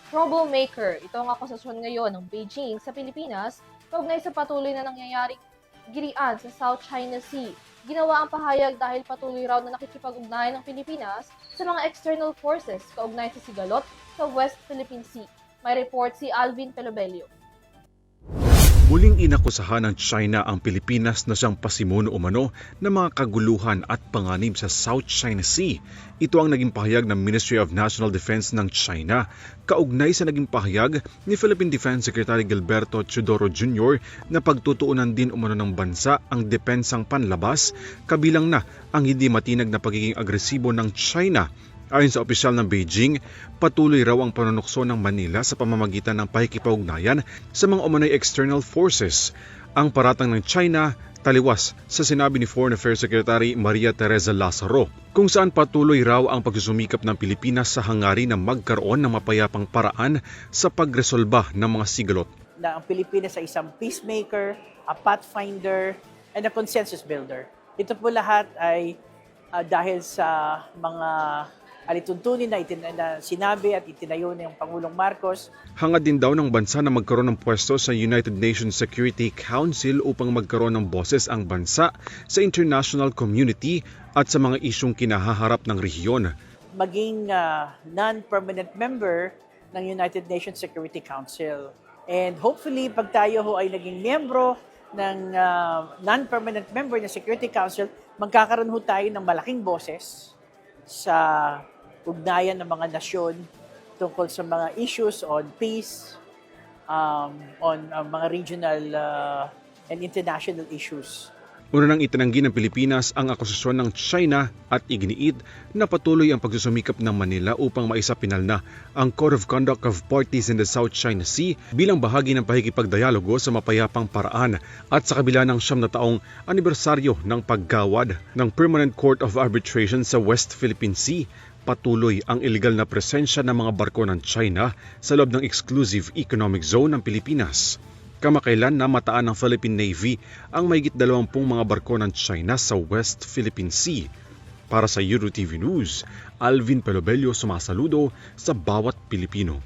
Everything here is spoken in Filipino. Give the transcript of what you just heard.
Troublemaker, ito ang akusasyon ngayon ng Beijing sa Pilipinas kaugnay sa patuloy na nangyayaring girian sa South China Sea. Ginawa ang pahayag dahil patuloy raw na nakikipag-ugnayan ng Pilipinas sa mga external forces kaugnay sa sigalot sa West Philippine Sea. May report si Alvin Pelobelio. Muling inakusahan ng China ang Pilipinas na siyang pasimuno umano ng mga kaguluhan at panganib sa South China Sea. Ito ang naging pahayag ng Ministry of National Defense ng China, kaugnay sa naging pahayag ni Philippine Defense Secretary Gilberto Teodoro Jr. na pagtutuunan din umano ng bansa ang depensang panlabas, kabilang na ang hindi matinag na pagiging agresibo ng China. Ayon sa opisyal ng Beijing, patuloy raw ang panunukso ng Manila sa pamamagitan ng pakikipag-ugnayan sa mga umano'y external forces. Ang paratang ng China taliwas sa sinabi ni Foreign Affairs Secretary Maria Teresa Lazaro, kung saan patuloy raw ang pagsusumikap ng Pilipinas sa hangarin na magkaroon ng mapayapang paraan sa pagresolba ng mga sigalot. Na ang Pilipinas ay isang peacemaker, a pathfinder, and a consensus builder. Ito po lahat ay dahil sa mga alituntunin na sinabi at itinayo ng Pangulong Marcos. Hangad din daw ng bansa na magkaroon ng pwesto sa United Nations Security Council upang magkaroon ng boses ang bansa sa international community at sa mga isyong kinahaharap ng rehiyon. Maging non-permanent member ng United Nations Security Council. And hopefully, pag tayo ho ay naging miyembro ng non-permanent member ng Security Council, magkakaroon ho tayo ng malaking boses sa ugnayan ng mga nasyon tungkol sa mga issues on peace, on mga regional and international issues. Una nang itinanggi ng Pilipinas ang akusasyon ng China at iginiit na patuloy ang pagsusumikap ng Manila upang maisapinal na ang Code of Conduct of Parties in the South China Sea bilang bahagi ng pakikipagdialogo sa mapayapang paraan at sa kabila ng 9 na taong anibersaryo ng paggawad ng Permanent Court of Arbitration sa West Philippine Sea, patuloy ang iligal na presensya ng mga barko ng China sa loob ng Exclusive Economic Zone ng Pilipinas. Kamakailan namataan ng Philippine Navy ang mahigit 20 mga barko ng China sa West Philippine Sea. Para sa EuroTV News, Alvin Pelobelio sumasaludo sa bawat Pilipino.